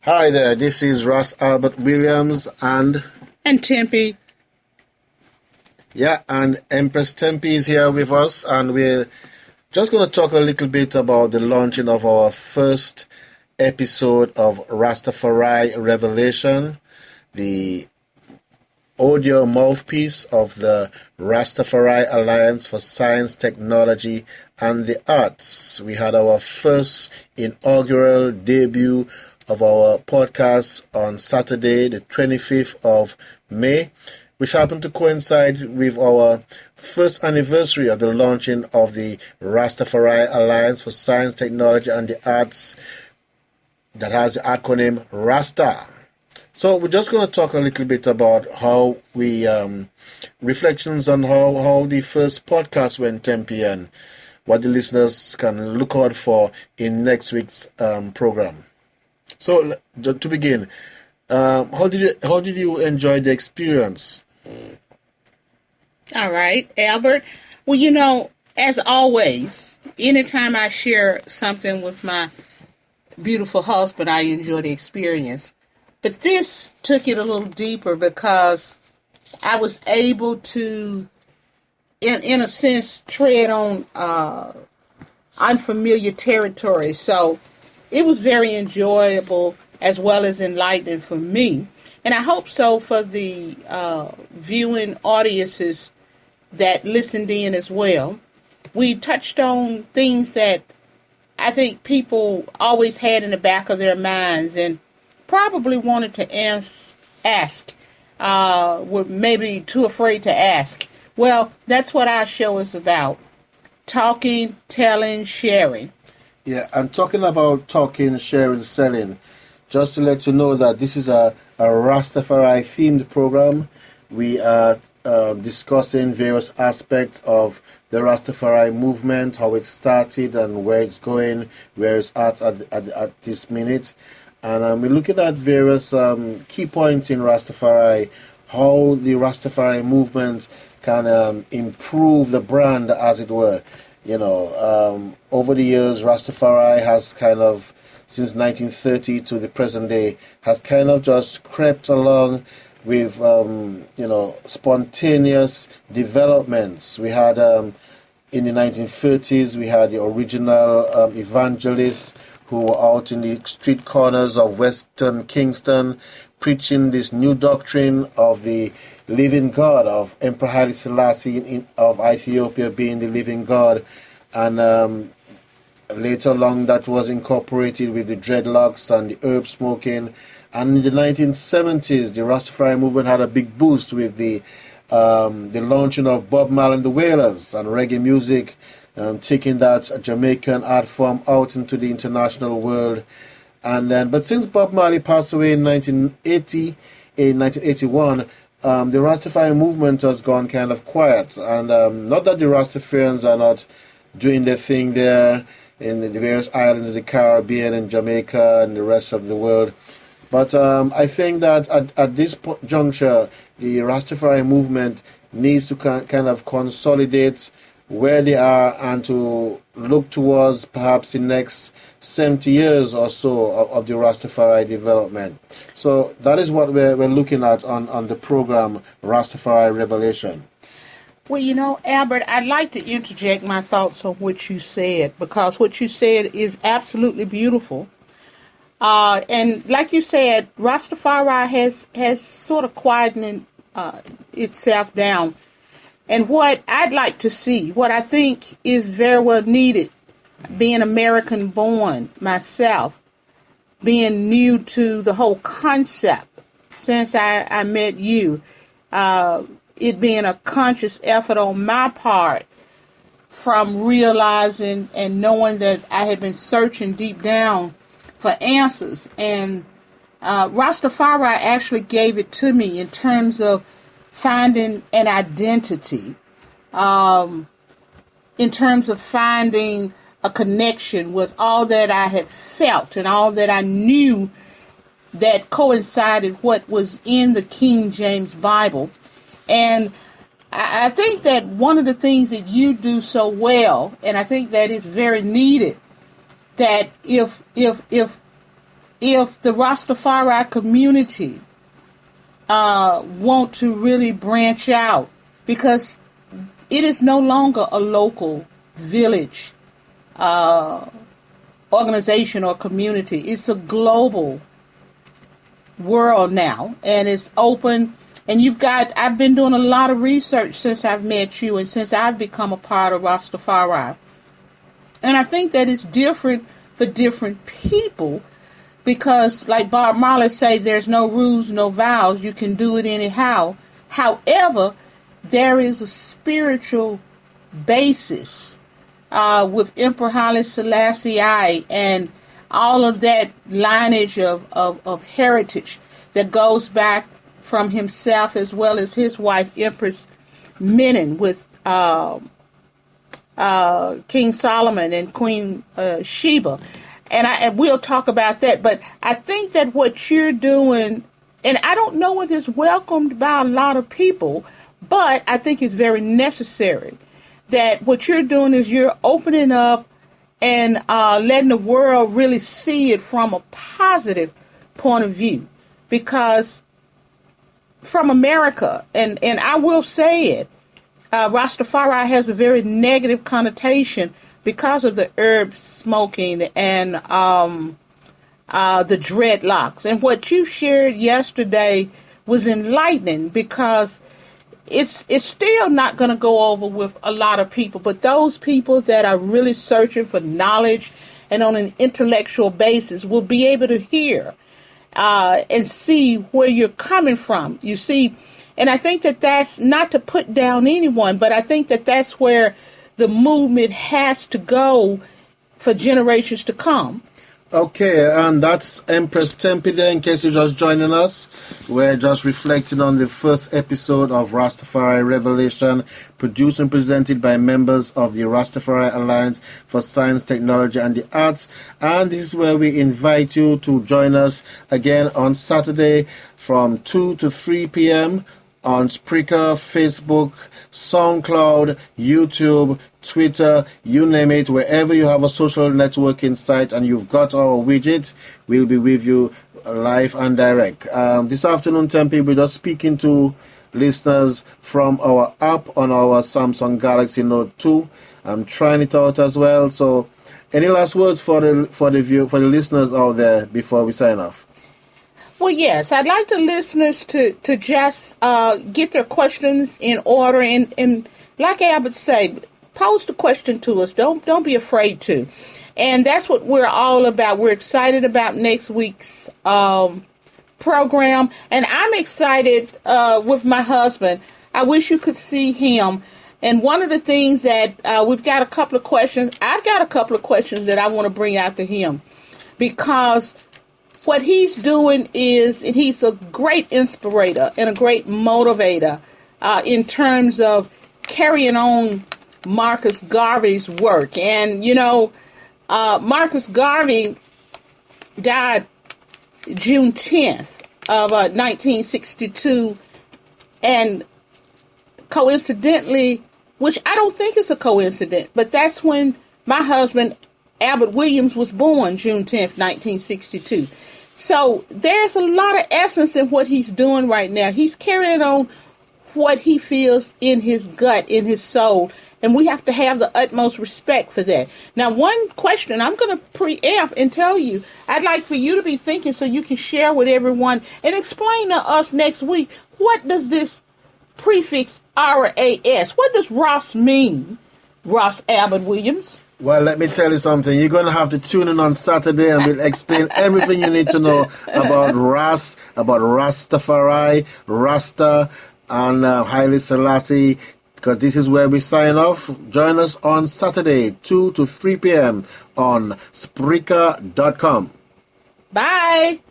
Hi there, this is Ross Albert Williams and Tempe. And Empress Tempe is here with us, and we're just going to talk a little bit about the launching of our first episode of Rastafari Revelation, the audio mouthpiece of the Rastafari Alliance for Science, Technology and the Arts. We had our first inaugural debut of our podcast on Saturday, the 25th of May, which happened to coincide with our first anniversary of the launching of the Rastafari Alliance for Science, Technology and the Arts, that has the acronym RASTA. So we're just going to talk a little bit about how we, reflections on how the first podcast went, Tempe, and what the listeners can look out for in next week's program. So to begin, how did you enjoy the experience? All right, Albert. Well, as always, anytime I share something with my beautiful husband, I enjoy the experience. But this took it a little deeper because I was able to, in a sense, tread on unfamiliar territory. So it was very enjoyable as well as enlightening for me. And I hope so for the viewing audiences that listened in as well. We touched on things that I think people always had in the back of their minds and probably wanted to ask, were maybe too afraid to ask. Well, that's what our show is about. Talking, telling, sharing. Yeah, I'm talking about talking, sharing, selling. Just to let you know that this is a Rastafari themed program. We are discussing various aspects of the Rastafari movement, how it started and where it's going, where it's at this minute. And we're looking at various key points in Rastafari, how the Rastafari movement can improve the brand, as it were. Over the years, Rastafari has kind of, since 1930 to the present day, has kind of just crept along with, spontaneous developments. We had, in the 1930s, we had the original evangelists who were out in the street corners of Western Kingston preaching this new doctrine of the living God, of Emperor Haile Selassie of Ethiopia being the living God. And later along that was incorporated with the dreadlocks and the herb smoking. And in the 1970s, the Rastafari movement had a big boost with the launching of Bob Marley and the Wailers and reggae music, taking that Jamaican art form out into the international world. And then, but since Bob Marley passed away in 1981, the Rastafari movement has gone kind of quiet. And not that the Rastafarians are not doing their thing there in the various islands of the Caribbean and Jamaica and the rest of the world. But I think that at this juncture, the Rastafari movement needs to kind of consolidate where they are and to look towards perhaps the next 70 years or so of the Rastafari development. So that is what we're looking at on the program Rastafari Revelation. Well, Albert, I'd like to interject my thoughts on what you said, because what you said is absolutely beautiful. And like you said, Rastafari has sort of quietened itself down. And what I'd like to see, what I think is very well needed, being American born myself, being new to the whole concept since I met you, it being a conscious effort on my part from realizing and knowing that I had been searching deep down for answers. And Rastafari actually gave it to me in terms of finding an identity, in terms of finding a connection with all that I had felt and all that I knew that coincided what was in the King James Bible. And I think that one of the things that you do so well, and I think that it's very needed, that if if the Rastafari community want to really branch out, because it is no longer a local village organization or community. It's a global world now, and it's open. And I've been doing a lot of research since I've met you and since I've become a part of Rastafari. And I think that it's different for different people because, like Bob Marley say, there's no rules, no vows. You can do it anyhow. However, there is a spiritual basis with Emperor Haile Selassie I and all of that lineage of heritage that goes back from himself as well as his wife, Empress Menen, with King Solomon and Queen Sheba. And we'll talk about that. But I think that what you're doing, and I don't know whether it's welcomed by a lot of people, but I think it's very necessary that what you're doing is you're opening up and letting the world really see it from a positive point of view. Because from America, and I will say it, Rastafari has a very negative connotation because of the herb smoking and the dreadlocks. And what you shared yesterday was enlightening because it's still not going to go over with a lot of people. But those people that are really searching for knowledge and on an intellectual basis will be able to hear and see where you're coming from. You see, and I think that that's not to put down anyone, but I think that that's where the movement has to go for generations to come. Okay, and that's Empress Tempe there, in case you're just joining us. We're just reflecting on the first episode of Rastafari Revelation, produced and presented by members of the Rastafari Alliance for Science, Technology and the Arts. And this is where we invite you to join us again on Saturday from 2 to 3 p.m. on Spreaker, Facebook, SoundCloud, YouTube, Twitter, you name it. Wherever you have a social networking site and you've got our widget, we'll be with you live and direct. This afternoon, Tempe, we're just speaking to listeners from our app on our Samsung Galaxy Note 2. I'm trying it out as well. So, any last words for the listeners out there before we sign off? Well, yes, I'd like the listeners to just get their questions in order, and like Albert said, post a question to us. Don't be afraid to, and that's what we're all about. We're excited about next week's program, and I'm excited with my husband. I wish you could see him. And one of the things that we've got a couple of questions. I've got a couple of questions that I want to bring out to him because what he's doing is, and he's a great inspirator and a great motivator in terms of carrying on Marcus Garvey's work. And, you know, Marcus Garvey died June 10th of 1962. And coincidentally, which I don't think is a coincidence, but that's when my husband, Albert Williams, was born, June 10th, 1962. So there's a lot of essence in what he's doing right now. He's carrying on what he feels in his gut, in his soul, and we have to have the utmost respect for that. Now, one question I'm going to preempt and tell you, I'd like for you to be thinking so you can share with everyone and explain to us next week, what does this prefix RAS, what does Ross mean, Ross Albert Williams? Well, let me tell you something. You're going to have to tune in on Saturday and we'll explain everything you need to know about about Rastafari, Rasta, and Haile Selassie, because this is where we sign off. Join us on Saturday, 2 to 3 p.m. on Spreaker.com. Bye.